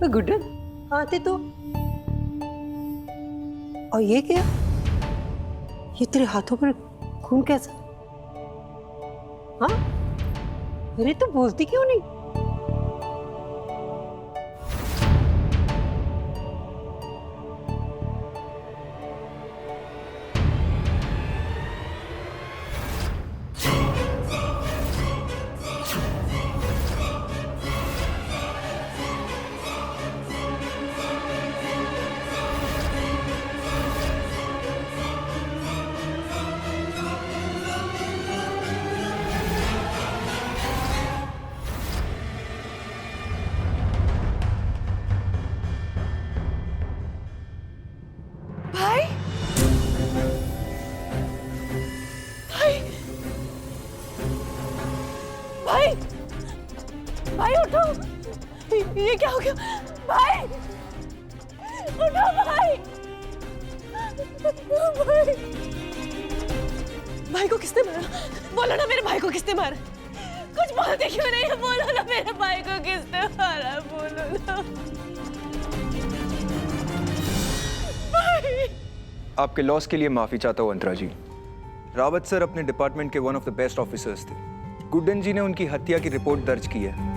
गुड्डन आते तो। और ये क्या, ये तेरे हाथों पर खून कैसा? हाँ, अरे तो बोलती क्यों नहीं? भाई, भाई, भाई, भाई उठो। ये क्या हो गया? भाई उठो भाई। भाई, भाई को किसने मारा? बोलो ना, मेरे भाई को किसने मारा? कुछ बोलते क्यों नहीं? बोलो ना, मेरे भाई को किसने मारा? बोलो ना भाई। आपके लॉस के लिए माफी चाहता हूँ अंतरा जी। रावत सर अपने डिपार्टमेंट के one of the best officers थे। गुड्डन जी ने उनकी हत्या की रिपोर्ट दर्ज की है।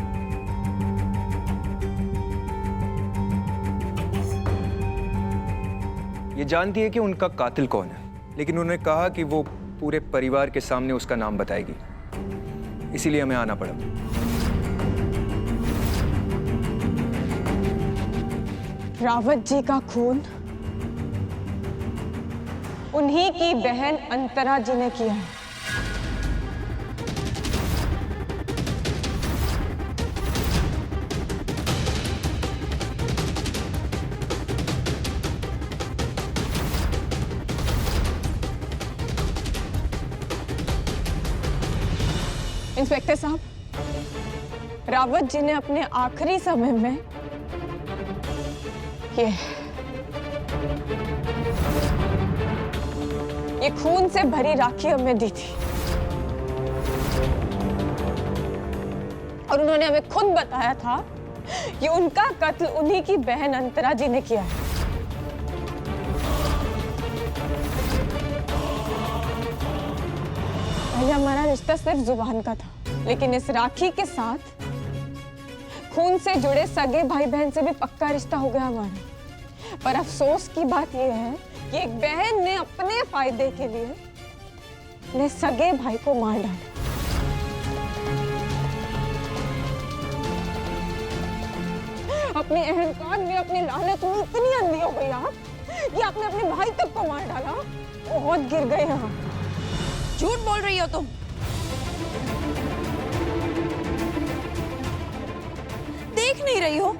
ये जानती है कि उनका कातिल कौन है, लेकिन उन्होंने कहा कि वो पूरे परिवार के सामने उसका नाम बताएगी, इसीलिए हमें आना पड़ा। रावत जी का खून उन्हीं की बहन अंतरा जी ने किया है। इंस्पेक्टर साहब, रावत जी ने अपने आखिरी समय में ये खून से भरी राखी हमें दी थी और उन्होंने हमें खुद बताया था कि उनका कत्ल उन्हीं की बहन अंतरा जी ने किया है। पहले हमारा रिश्ता सिर्फ जुबान का था, लेकिन इस राखी के साथ खून से जुड़े सगे भाई बहन से भी पक्का रिश्ता हो गया हमारा। पर अफसोस की बात यह है कि एक बहन ने अपने फायदे के लिए अपने सगे भाई को मार डाला। अपने अहंकार में, अपने लालच में इतनी अंधी हो गई आप कि आपने अपने भाई तक को मार डाला। बहुत गिर गए आप। झूठ बोल रही हो तुम। देख नहीं रही हो?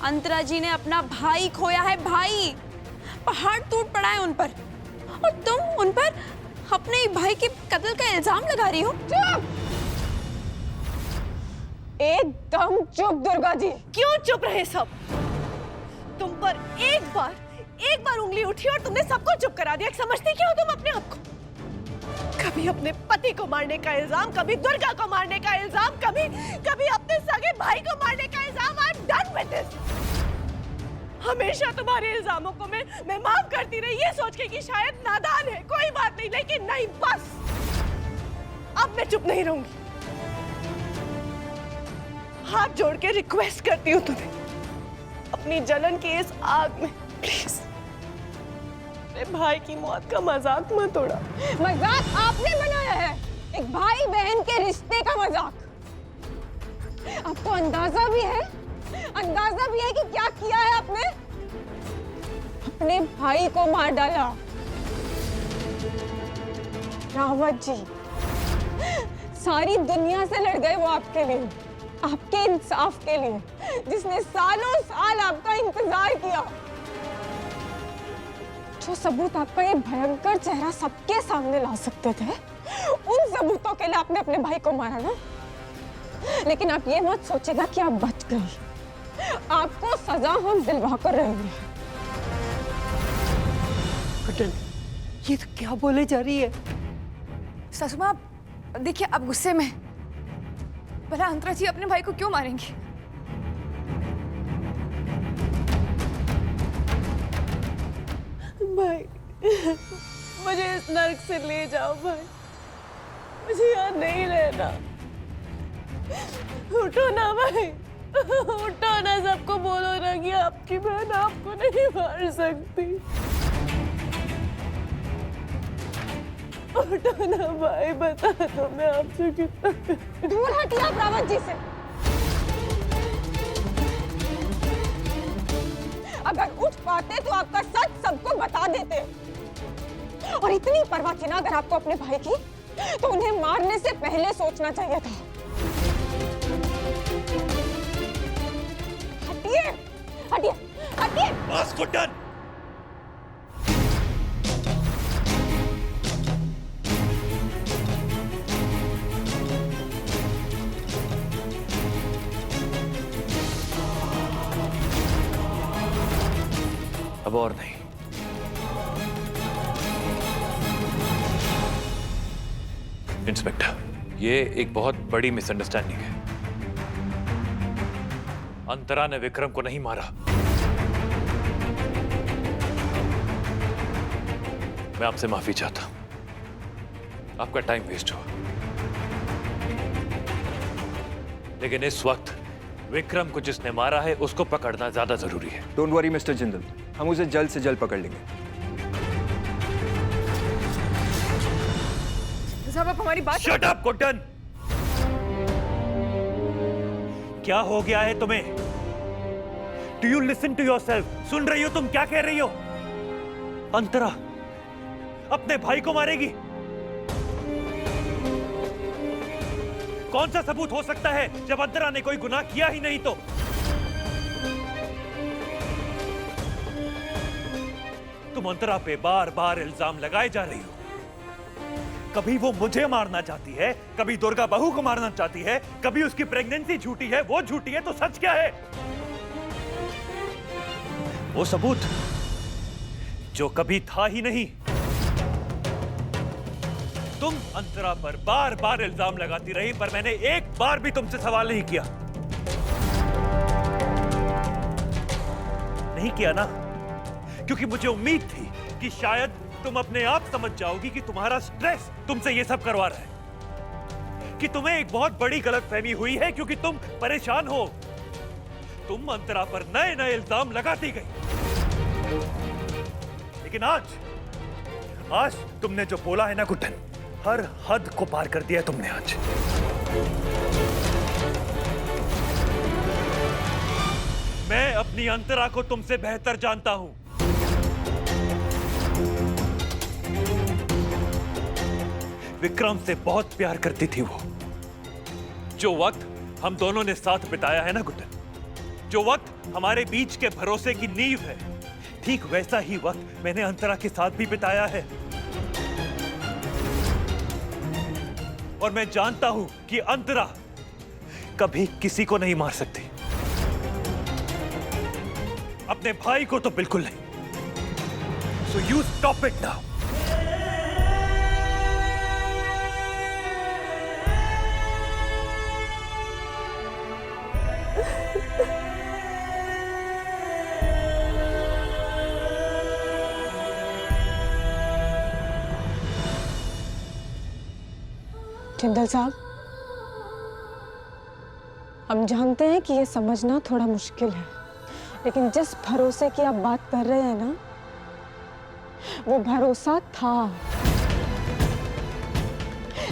अंतरा जी ने अपना भाई खोया है। भाई, पहाड़ टूट पड़ा है उन पर, और तुम उन पर अपने भाई के कत्ल का इल्जाम लगा रही हो। चुप! एकदम चुप दुर्गा जी। क्यों चुप रहे सब? तुम पर एक बार उंगली उठी और तुमने सबको चुप करा दिया। समझती क्यों हो तुम अपने आप को? कभी अपने पति को मारने का इल्जाम, कभी दुर्गा को मारने का इल्जाम, कभी अपने सगे भाई को मारने का इल्जाम। I am done with this. हमेशा तुम्हारे इल्जामों को मैं माफ करती रही, ये सोच के कि शायद नादान है, कोई बात नहीं। लेकिन नहीं, बस अब मैं चुप नहीं रहूंगी। हाथ जोड़ के रिक्वेस्ट करती हूँ तुम्हें, अपनी जलन की इस आग में प्लीज मेरे भाई की मौत का मजाक मत उड़ा। मजाक आपने बनाया है, एक भाई बहन के रिश्ते का मजाक। आपको अंदाजा भी है कि क्या किया है आपने? अपने भाई को मार डाला। रावत जी सारी दुनिया से लड़ गए वो आपके लिए, आपके इंसाफ के लिए, जिसने सालों साल आपका इंतजार किया। जो सबूत आपका ये भयंकर चेहरा सबके सामने ला सकते थे, उन सबूतों के लिए आपने अपने भाई को मारा ना। लेकिन आप ये मत सोचेगा कि आप बच गई। आपको सजा हम दिलवा कर रहेंगे। गुड्डन, ये तो क्या बोले जा रही है? सासू माँ, देखिए आप गुस्से में। भला अंतरा जी अपने भाई को क्यों मारेंगे? मुझे इस नर्क से ले जाओ भाई, मुझे यहाँ नहीं रहना। उठो ना भाई, उठो ना, सबको बोलो ना कि आपकी बहन आपको नहीं मार सकती। उठो ना भाई, बता दो मैं आपसे कितना। दूर हटिए आप रावत जी से। अगर उठ पाते तो आपका सच सबको बता देते। और इतनी परवाह थी ना अगर आपको अपने भाई की, तो उन्हें मारने से पहले सोचना चाहिए था। हटिए, हटिए, हटिए। बस गुड्डन, अब और नहीं। इंस्पेक्टर, ये एक बहुत बड़ी मिसअंडरस्टैंडिंग है। अंतरा ने विक्रम को नहीं मारा। मैं आपसे माफी चाहता हूं, आपका टाइम वेस्ट हुआ। लेकिन इस वक्त विक्रम को जिसने मारा है उसको पकड़ना ज्यादा जरूरी है। डोंट वरी मिस्टर जिंदल, हम उसे जल्द से जल्द पकड़ लेंगे। साहब आप हमारी बात। Shut up Guddan! क्या हो गया है तुम्हें? Do you listen to yourself? सुन रही हो तुम क्या कह रही हो? अंतरा अपने भाई को मारेगी? कौन सा सबूत हो सकता है जब अंतरा ने कोई गुनाह किया ही नहीं तो? तुम अंतरा पे बार बार इल्जाम लगाए जा रही हो। कभी वो मुझे मारना चाहती है, कभी दुर्गा बहू को मारना चाहती है, कभी उसकी प्रेगनेंसी झूठी है, वो झूठी है, तो सच क्या है? वो सबूत जो कभी था ही नहीं। तुम अंतरा पर बार बार इल्जाम लगाती रही, पर मैंने एक बार भी तुमसे सवाल नहीं किया। नहीं किया ना, क्योंकि मुझे उम्मीद थी कि शायद तुम अपने आप समझ जाओगी कि तुम्हारा स्ट्रेस तुमसे ये सब करवा रहा है, कि तुम्हें एक बहुत बड़ी गलतफहमी हुई है क्योंकि तुम परेशान हो। तुम अंतरा पर नए नए इल्जाम लगाती गई। लेकिन आज तुमने जो बोला है ना गुड्डन, हर हद को पार कर दिया तुमने आज। मैं अपनी अंतरा को तुमसे बेहतर जानता हूं। विक्रम से बहुत प्यार करती थी वो। जो वक्त हम दोनों ने साथ बिताया है ना गुड्डन, जो वक्त हमारे बीच के भरोसे की नींव है, ठीक वैसा ही वक्त मैंने अंतरा के साथ भी बिताया है। और मैं जानता हूं कि अंतरा कभी किसी को नहीं मार सकती, अपने भाई को तो बिल्कुल नहीं। So you stop it now. Jindal साहब, हम जानते हैं कि ये समझना थोड़ा मुश्किल है, लेकिन जिस भरोसे की आप बात कर रहे हैं ना, वो भरोसा था।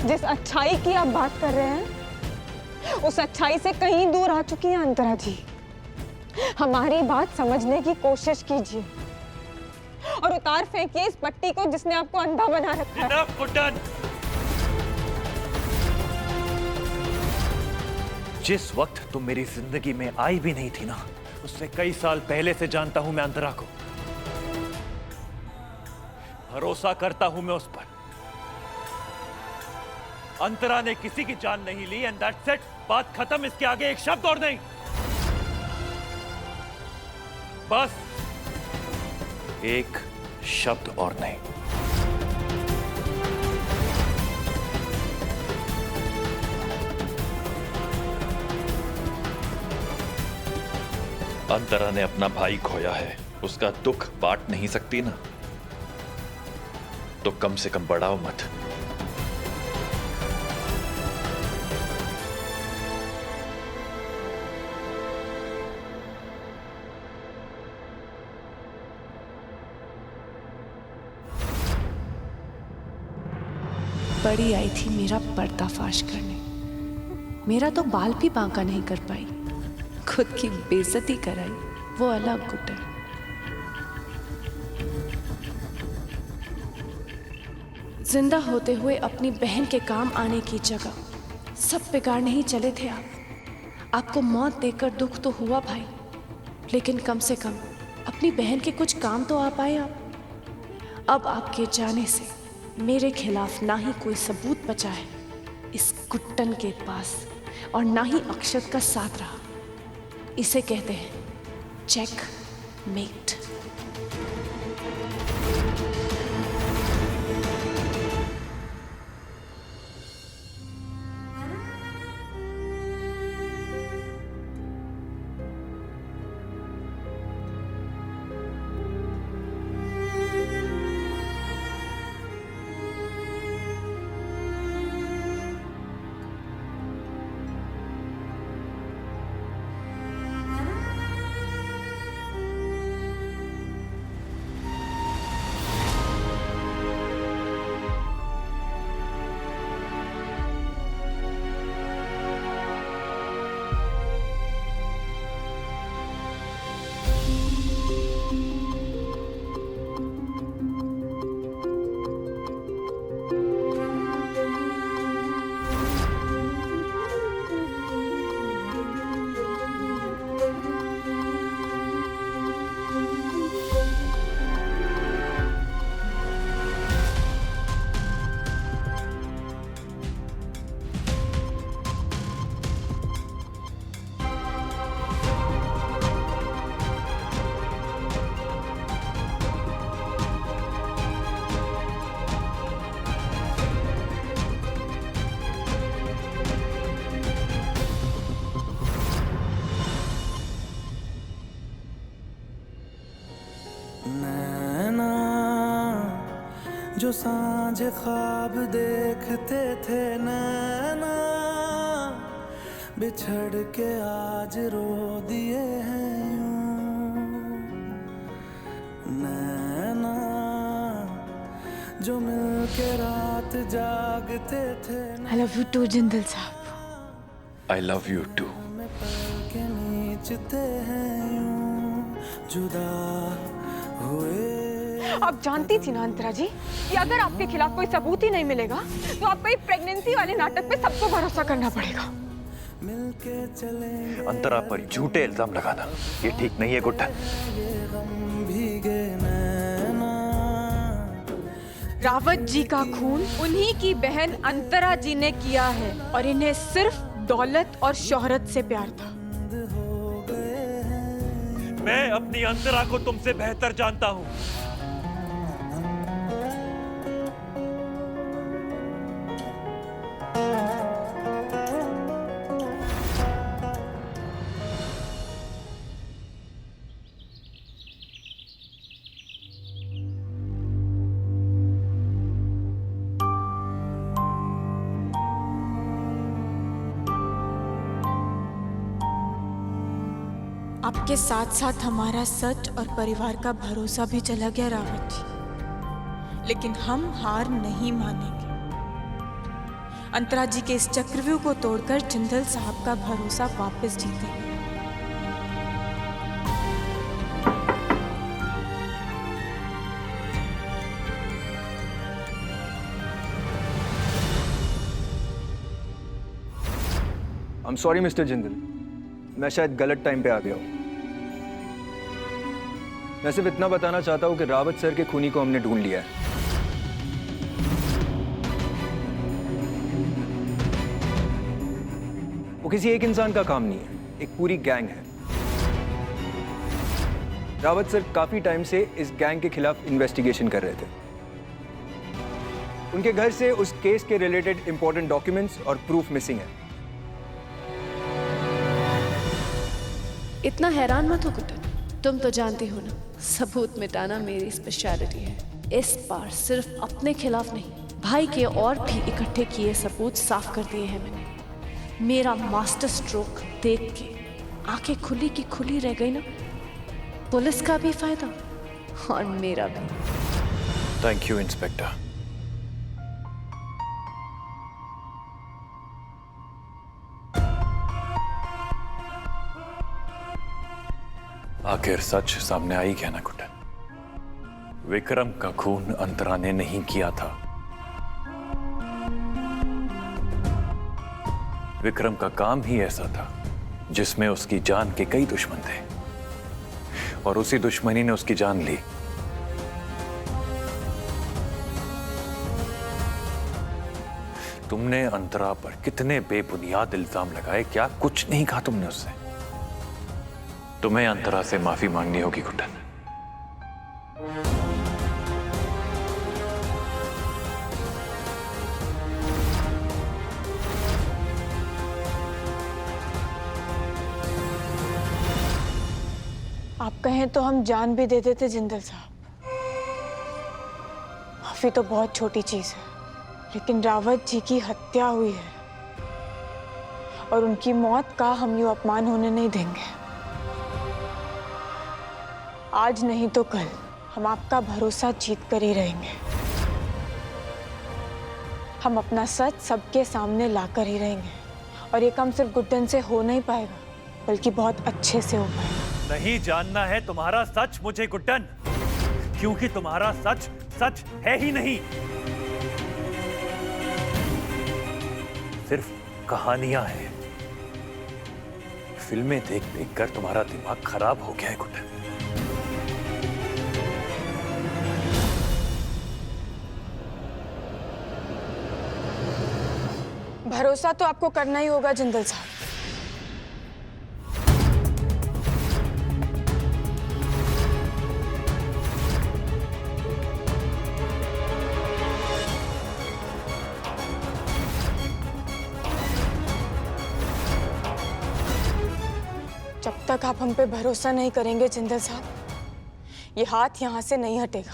जिस अच्छाई की आप बात कर रहे हैं, उस अच्छाई से कहीं दूर आ चुकी हैं अंतरा जी। हमारी बात समझने की कोशिश कीजिए और उतार फेंकिए इस पट्टी को जिसने आपको अंधा बना रखा है। Enough, गुड्डन! जिस वक्त तुम मेरी जिंदगी में आई भी नहीं थी ना, उससे कई साल पहले से जानता हूं मैं अंतरा को। भरोसा करता हूं मैं उस पर। अंतरा ने किसी की जान नहीं ली एंड दैट्स इट। बात खत्म, इसके आगे एक शब्द और नहीं। बस एक शब्द और नहीं। अंतरा ने अपना भाई खोया है, उसका दुख बांट नहीं सकती ना। तो कम से कम बढ़ाओ मत। बड़ी आई थी मेरा पर्दाफाश करने, मेरा तो बाल भी बांका नहीं कर पाई, खुद की बेइज्जती कराई, वो अलग गुड्डन। जिंदा होते हुए अपनी बहन के काम आने की जगह सब बिगाड़ने ही चले थे आप। आपको मौत देकर दुख तो हुआ भाई, लेकिन कम से कम अपनी बहन के कुछ काम तो आ पाए आप। अब आपके जाने से मेरे खिलाफ ना ही कोई सबूत बचा है इस गुट्टन के पास, और ना ही अक्षत का साथ रहा। इसे कहते हैं चेक मेट। जो सांझ ख्वाब देखते थे नैना, बिछड़ के आज रो दिए हैं यूं। नैना जो मिल के रात जागते थे, I love you too Jindal साहब। I love you too. में पल के नीचते हैं यूं जुदा हुए। आप जानती थी ना अंतरा जी कि अगर आपके खिलाफ कोई सबूत ही नहीं मिलेगा तो आपको एक प्रेगनेंसी वाले नाटक पे सबको भरोसा करना पड़ेगा। मिलके चलेंगे अंतरा पर झूठे इल्जाम लगाना ये ठीक नहीं है गुड्डन। गम भीगे नैना। रावत जी का खून उन्हीं की बहन अंतरा जी ने किया है, और इन्हें सिर्फ दौलत और शोहरत से प्यार था। मैं अपनी अंतरा को तुमसे बेहतर जानता हूँ। आपके साथ साथ हमारा सच और परिवार का भरोसा भी चला गया रावत जी, लेकिन हम हार नहीं मानेंगे। अंतरा जी के इस चक्रव्यूह को तोड़कर जिंदल साहब का भरोसा वापस जीतेंगे। I am sorry mister Jindal, मैं शायद गलत टाइम पे आ गया हूँ। मैं सिर्फ इतना बताना चाहता हूँ कि रावत सर के खूनी को हमने ढूंढ लिया है। वो किसी एक इंसान का काम नहीं है, एक पूरी गैंग है। रावत सर काफी टाइम से इस गैंग के खिलाफ इन्वेस्टिगेशन कर रहे थे। उनके घर से उस केस के रिलेटेड इंपॉर्टेंट डॉक्यूमेंट्स और प्रूफ मिसिंग है। इतना हैरान मत हो गुड्डन, तुम तो जानती हो ना सबूत मिटाना मेरी स्पेशलिटी है। इस बार सिर्फ अपने खिलाफ नहीं, भाई के और भी इकट्ठे किए सबूत साफ कर दिए हैं मैंने। मेरा मास्टर स्ट्रोक देख के आंखें खुली की खुली रह गई ना। पुलिस का भी फायदा और मेरा भी। Thank you inspector. आखिर सच सामने आई क्या ना गुड्डन? विक्रम का खून अंतरा ने नहीं किया था। विक्रम का काम ही ऐसा था जिसमें उसकी जान के कई दुश्मन थे और उसी दुश्मनी ने उसकी जान ली। तुमने अंतरा पर कितने बेबुनियाद इल्जाम लगाए, क्या कुछ नहीं कहा तुमने उससे? तुम्हें अंतरा से माफी मांगनी होगी गुड्डन। आप कहें तो हम जान भी दे देते जिंदल साहब। माफी तो बहुत छोटी चीज है, लेकिन रावत जी की हत्या हुई है और उनकी मौत का हम यूं अपमान होने नहीं देंगे। आज नहीं तो कल हम आपका भरोसा जीत कर ही रहेंगे। हम अपना सच सबके सामने लाकर ही रहेंगे और ये काम सिर्फ गुड्डन से हो नहीं पाएगा, बल्कि बहुत अच्छे से हो पाएगा। नहीं जानना है तुम्हारा सच मुझे गुड्डन, क्योंकि तुम्हारा सच सच है ही नहीं, सिर्फ कहानियां हैं। फिल्में देख देख कर तुम्हारा दिमाग खराब हो गया है गुड्डन। भरोसा तो आपको करना ही होगा जिंदल साहब। जब तक आप हम पे भरोसा नहीं करेंगे जिंदल साहब, ये हाथ यहां से नहीं हटेगा।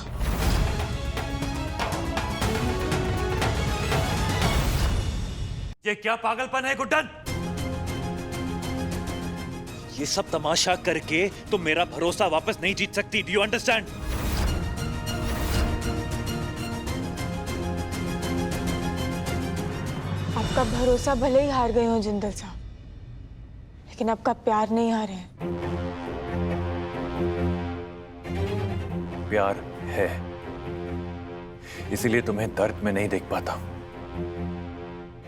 ये क्या पागलपन है गुड्डन? ये सब तमाशा करके तुम मेरा भरोसा वापस नहीं जीत सकती। Do you understand? आपका भरोसा भले ही हार गए हो जिंदल साहब, लेकिन आपका प्यार नहीं हारे हैं। प्यार है, इसीलिए तुम्हें दर्द में नहीं देख पाता,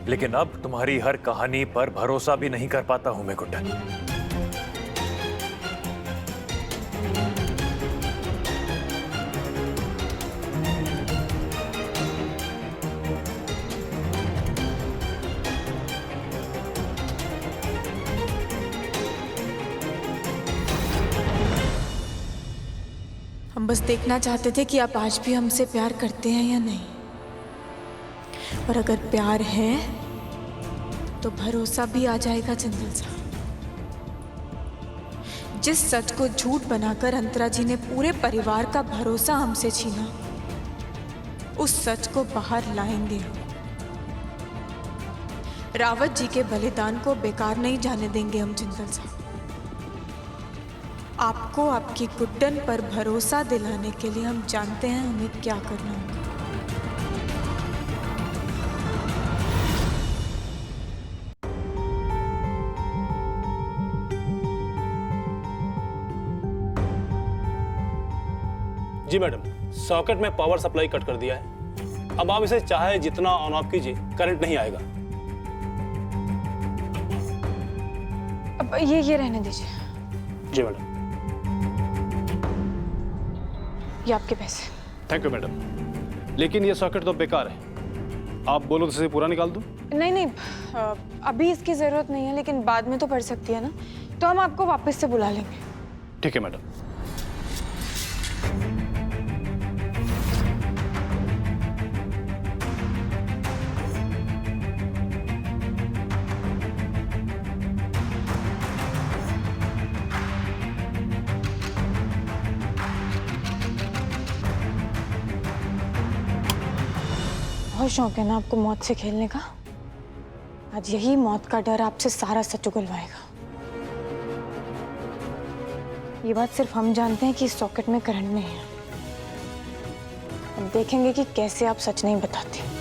लेकिन अब तुम्हारी हर कहानी पर भरोसा भी नहीं कर पाता हूं मैं गुड्डन। हम बस देखना चाहते थे कि आप आज भी हमसे प्यार करते हैं या नहीं, और अगर प्यार है तो भरोसा भी आ जाएगा जिंदल साहब। जिस सच को झूठ बनाकर अंतरा जी ने पूरे परिवार का भरोसा हमसे छीना, उस सच को बाहर लाएंगे हम। रावत जी के बलिदान को बेकार नहीं जाने देंगे हम जिंदल साहब। आपको आपकी गुड्डन पर भरोसा दिलाने के लिए हम जानते हैं हमें क्या करना होगा। जी मैडम, सॉकेट में पावर सप्लाई कट कर दिया है। अब आप इसे चाहे जितना ऑन ऑफ कीजिए, करंट नहीं आएगा। अब ये रहने दीजिए। जी मैडम। ये आपके पैसे। थैंक यू मैडम, लेकिन ये सॉकेट तो बेकार है। आप बोलो तो इसे पूरा निकाल दूं? नहीं, अभी इसकी जरूरत नहीं है, लेकिन बाद में तो पड़ सकती है ना, तो हम आपको वापस से बुला लेंगे। ठीक है मैडम। बहुत शौक है ना आपको मौत से खेलने का। आज यही मौत का डर आपसे सारा सच उगलवाएगा। ये बात सिर्फ हम जानते हैं कि इस सॉकेट में करंट नहीं है। अब देखेंगे कि कैसे आप सच नहीं बताते।